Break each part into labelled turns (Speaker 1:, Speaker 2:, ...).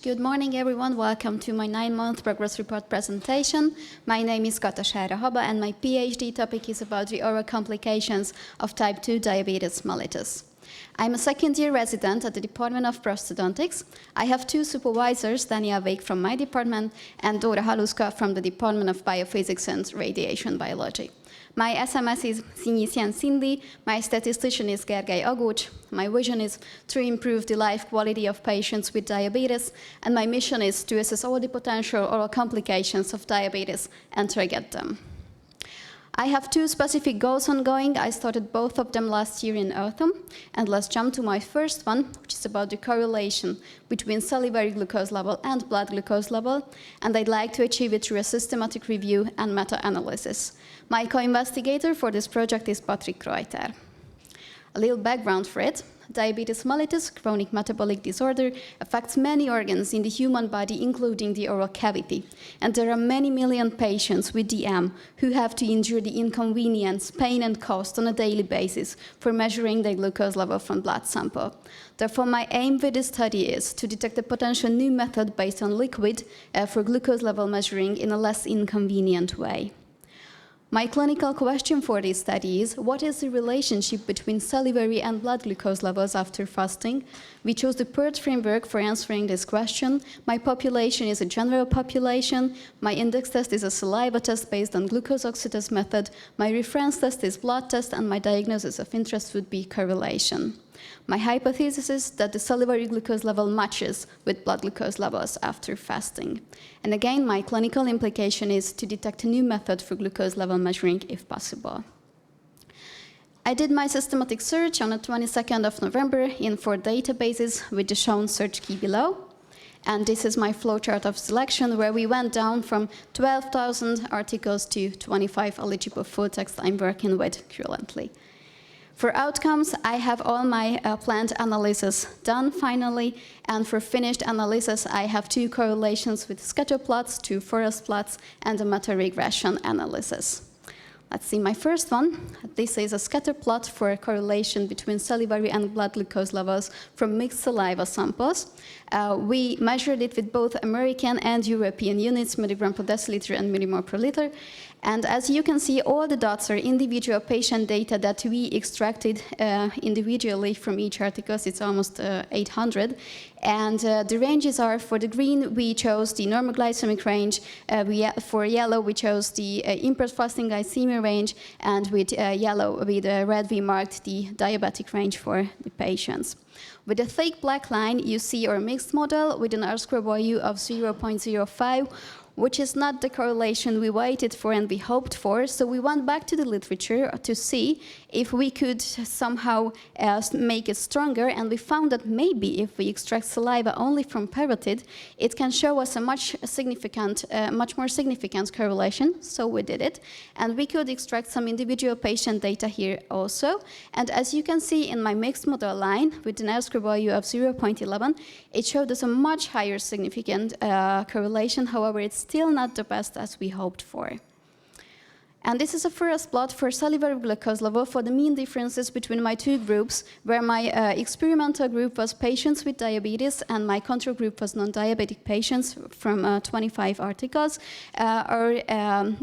Speaker 1: Good morning, everyone. Welcome to my 9-month progress report presentation. My name is Kata Haba, and my PhD topic is about the oral complications of type 2 diabetes mellitus. I'm a second-year resident at the Department of Prosthodontics. I have two supervisors, Daniel Wake from my department and Dora Haluska from the Department of Biophysics and Radiation Biology. My SMS is Szinyisyan Cindy, my statistician is Gergely Agócs, my vision is to improve the life quality of patients with diabetes, and my mission is to assess all the potential oral complications of diabetes and target them. I have two specific goals ongoing. I started both of them last year in autumn, and let's jump to my first one, which is about the correlation between salivary glucose level and blood glucose level, and I'd like to achieve it through a systematic review and meta-analysis. My co-investigator for this project is Patrick Reuter. A little background for it. Diabetes mellitus, chronic metabolic disorder, affects many organs in the human body, including the oral cavity. And there are many million patients with DM who have to endure the inconvenience, pain, and cost on a daily basis for measuring their glucose level from blood sample. Therefore, my aim with this study is to detect a potential new method based on liquid for glucose level measuring in a less inconvenient way. My clinical question for this study is, what is the relationship between salivary and blood glucose levels after fasting? We chose the PERT framework for answering this question. My population is a general population. My index test is a saliva test based on glucose oxidase method. My reference test is blood test, and my diagnosis of interest would be correlation. My hypothesis is that the salivary glucose level matches with blood glucose levels after fasting. And again, my clinical implication is to detect a new method for glucose level measuring if possible. I did my systematic search on the 22nd of November in 4 databases with the shown search key below. And this is my flowchart of selection, where we went down from 12,000 articles to 25 eligible full text I'm working with currently. For outcomes, I have all my planned analysis done finally, and for finished analysis, I have 2 correlations with scatter plots, 2 forest plots, and a meta-regression analysis. Let's see my first one. This is a scatter plot for a correlation between salivary and blood glucose levels from mixed saliva samples. We measured it with both American and European units, milligram per deciliter and millimole per liter. And as you can see, all the dots are individual patient data that we extracted individually from each article. It's almost 800. And the ranges are, for the green, we chose the normal glycemic range. For yellow, we chose the impaired fasting glycemia range. And with red, we marked the diabetic range for the patients. With the thick black line, you see our mixed model with an R-square value of 0.05, which is not the correlation we waited for and we hoped for. So we went back to the literature to see if we could somehow make it stronger, and we found that maybe if we extract saliva only from parotid, it can show us a much more significant correlation. So we did it, and we could extract some individual patient data here also. And as you can see in my mixed model line with an R-square value of 0.11, it showed us a much higher significant correlation. However, it's still not the best as we hoped for. And this is a first plot for salivary glucose level for the mean differences between my 2 groups, where my experimental group was patients with diabetes and my control group was non-diabetic patients from 25 articles. Our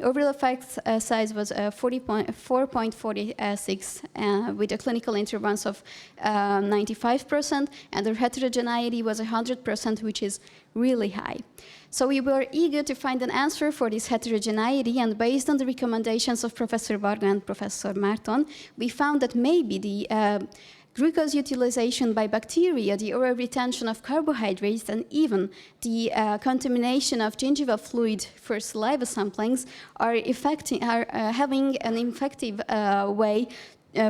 Speaker 1: overall effect size was 4.46 with a clinical intervals of 95%, and the heterogeneity was 100%, which is really high. So we were eager to find an answer for this heterogeneity, and based on the recommendations of Professor Varga and Professor Márton, we found that maybe the glucose utilization by bacteria, the oral retention of carbohydrates, and even the contamination of gingival fluid for saliva samplings are having an effective way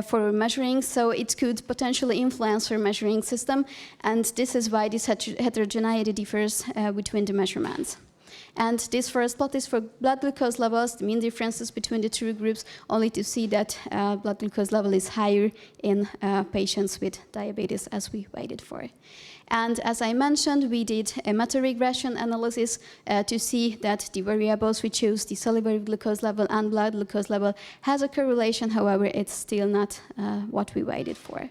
Speaker 1: for measuring, so it could potentially influence our measuring system, and this is why this heterogeneity differs between the measurements. And this first plot is for blood glucose levels, the mean differences between the 2 groups, only to see that blood glucose level is higher in patients with diabetes as we waited for. And as I mentioned, we did a meta-regression analysis to see that the variables we chose, the salivary glucose level and blood glucose level, has a correlation. However, it's still not what we waited for.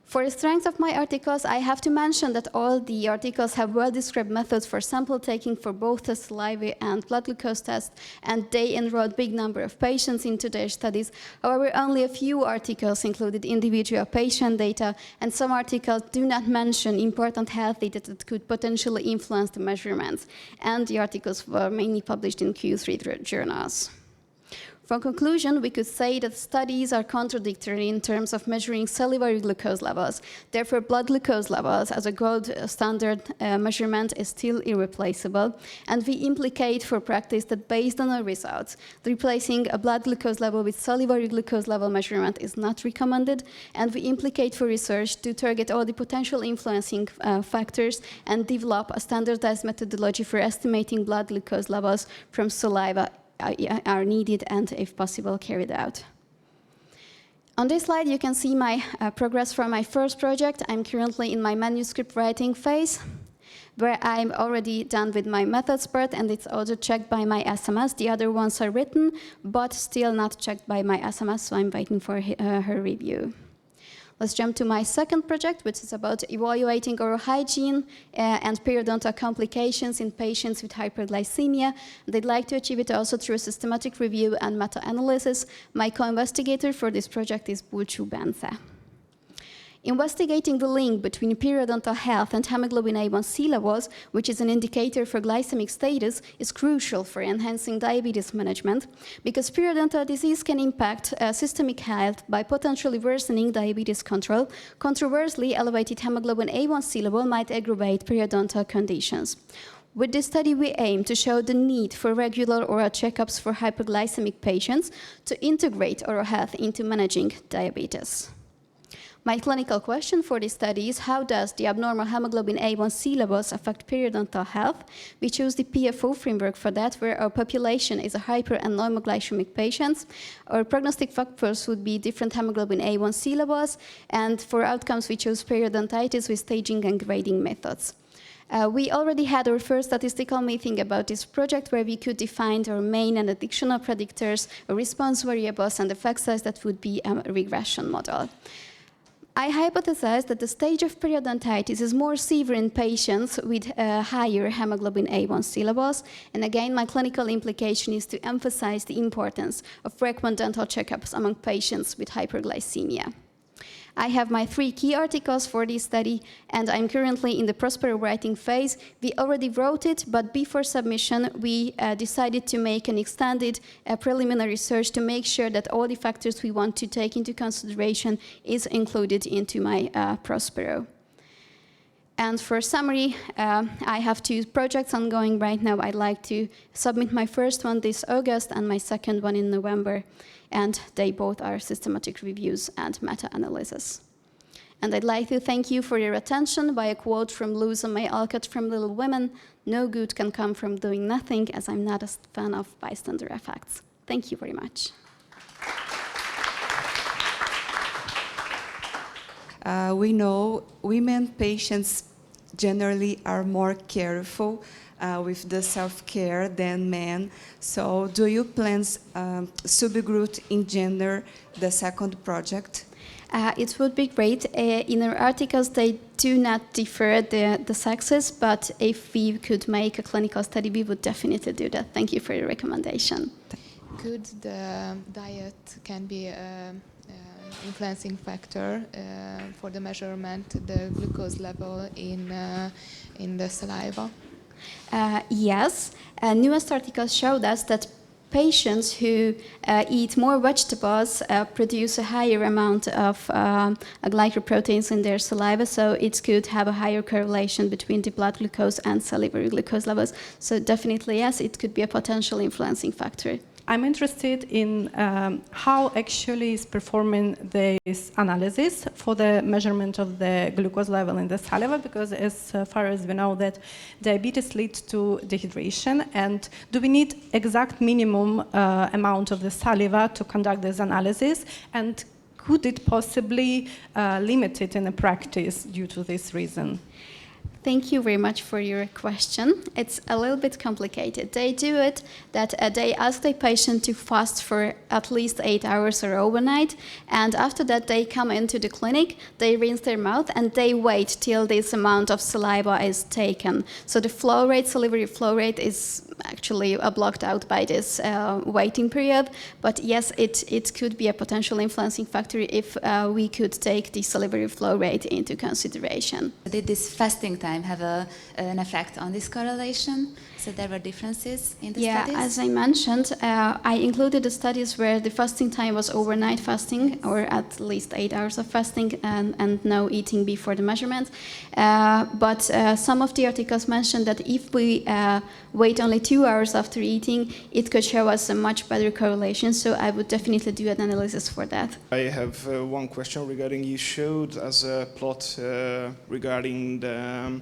Speaker 1: For the strength of my articles, I have to mention that all the articles have well-described methods for sample taking for both the saliva and blood glucose tests, and they enrolled big number of patients into their studies. However, only a few articles included individual patient data, and some articles do not mention important health data that could potentially influence the measurements, and the articles were mainly published in Q3 journals. For conclusion, we could say that studies are contradictory in terms of measuring salivary glucose levels. Therefore, blood glucose levels as a gold standard measurement is still irreplaceable. And we implicate for practice that based on our results, replacing a blood glucose level with salivary glucose level measurement is not recommended. And we implicate for research to target all the potential influencing factors and develop a standardized methodology for estimating blood glucose levels from saliva are needed and, if possible, carried out. On this slide, you can see my progress from my first project. I'm currently in my manuscript writing phase, where I'm already done with my methods part, and it's also checked by my SMS. The other ones are written, but still not checked by my SMS, so I'm waiting for her review. Let's jump to my second project, which is about evaluating oral hygiene and periodontal complications in patients with hyperglycemia. They'd like to achieve it also through a systematic review and meta-analysis. My co-investigator for this project is Bulcsú Bence. Investigating the link between periodontal health and hemoglobin A1C levels, which is an indicator for glycemic status, is crucial for enhancing diabetes management, because periodontal disease can impact systemic health by potentially worsening diabetes control. Controversially, elevated hemoglobin A1C level might aggravate periodontal conditions. With this study, we aim to show the need for regular oral checkups for hyperglycemic patients to integrate oral health into managing diabetes. My clinical question for this study is, how does the abnormal hemoglobin A1C levels affect periodontal health? We choose the PFO framework for that, where our population is a hyper and normoglycemic patients. Our prognostic factors would be different hemoglobin A1C levels, and for outcomes we chose periodontitis with staging and grading methods. We already had our first statistical meeting about this project, where we could define our main and additional predictors, response variables, and effect size that would be a regression model. I hypothesized that the stage of periodontitis is more severe in patients with higher hemoglobin A1C levels. And again, my clinical implication is to emphasize the importance of frequent dental checkups among patients with hyperglycemia. I have my 3 key articles for this study, and I'm currently in the Prospero writing phase. We already wrote it, but before submission, we decided to make an extended preliminary search to make sure that all the factors we want to take into consideration is included into my Prospero. And for summary, I have 2 projects ongoing right now. I'd like to submit my first one this August and my second one in November. And they both are systematic reviews and meta-analysis. And I'd like to thank you for your attention by a quote from Louisa May Alcott from Little Women: "No good can come from doing nothing, as I'm not a fan of bystander effects." Thank you very much.
Speaker 2: We know women patients generally are more careful with the self-care than men. So do you plan subgroup in gender the second project?
Speaker 1: It would be great. In our articles, they do not differ the sexes, but if we could make a clinical study, we would definitely do that. Thank you for your recommendation.
Speaker 3: Could the diet can be influencing factor for the measurement, the glucose level in the saliva?
Speaker 1: Yes. Newest articles showed us that patients who eat more vegetables produce a higher amount of glycoproteins in their saliva, so it could have a higher correlation between the blood glucose and salivary glucose levels. So definitely, yes, it could be a potential influencing factor.
Speaker 4: I'm interested in how actually is performing this analysis for the measurement of the glucose level in the saliva, because as far as we know that diabetes leads to dehydration, and do we need exact minimum amount of the saliva to conduct this analysis, and could it possibly limit it in a practice due to this reason?
Speaker 1: Thank you very much for your question. It's a little bit complicated. They do it that they ask the patient to fast for at least 8 hours or overnight, and after that they come into the clinic, they rinse their mouth, and they wait till this amount of saliva is taken. So the flow rate, salivary flow rate, is actually blocked out by this waiting period. But yes, it could be a potential influencing factor if we could take the salivary flow rate into consideration.
Speaker 5: Did this fasting time have an effect on this correlation? So there were differences in the studies?
Speaker 1: Yeah, as I mentioned, I included the studies where the fasting time was overnight fasting, or at least 8 hours of fasting, and no eating before the measurement. But some of the articles mentioned that if we wait only 2 hours after eating, it could show us a much better correlation. So I would definitely do an analysis for that.
Speaker 6: I have one question regarding, you showed as a plot regarding the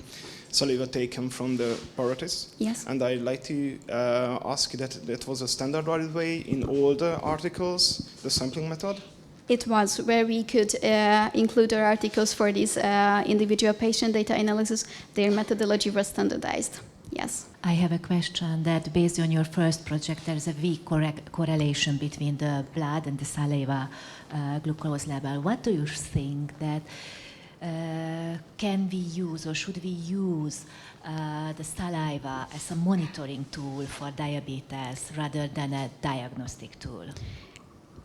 Speaker 6: saliva taken from the parotis.
Speaker 1: Yes.
Speaker 6: And I'd like to ask that was a standardized way in all the articles, the sampling method?
Speaker 1: It was, where we could include our articles for this individual patient data analysis. Their methodology was standardized. Yes.
Speaker 7: I have a question that based on your first project, there's a weak correlation between the blood and the saliva glucose level. What do you think that can we use, or should we use the saliva as a monitoring tool for diabetes rather than a diagnostic tool?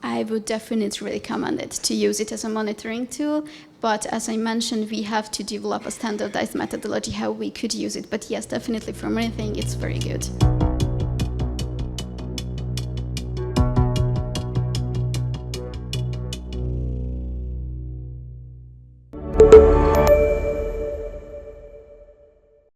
Speaker 1: I would definitely recommend it to use it as a monitoring tool, but as I mentioned, we have to develop a standardized methodology how we could use it. But yes, definitely for monitoring, it's very good.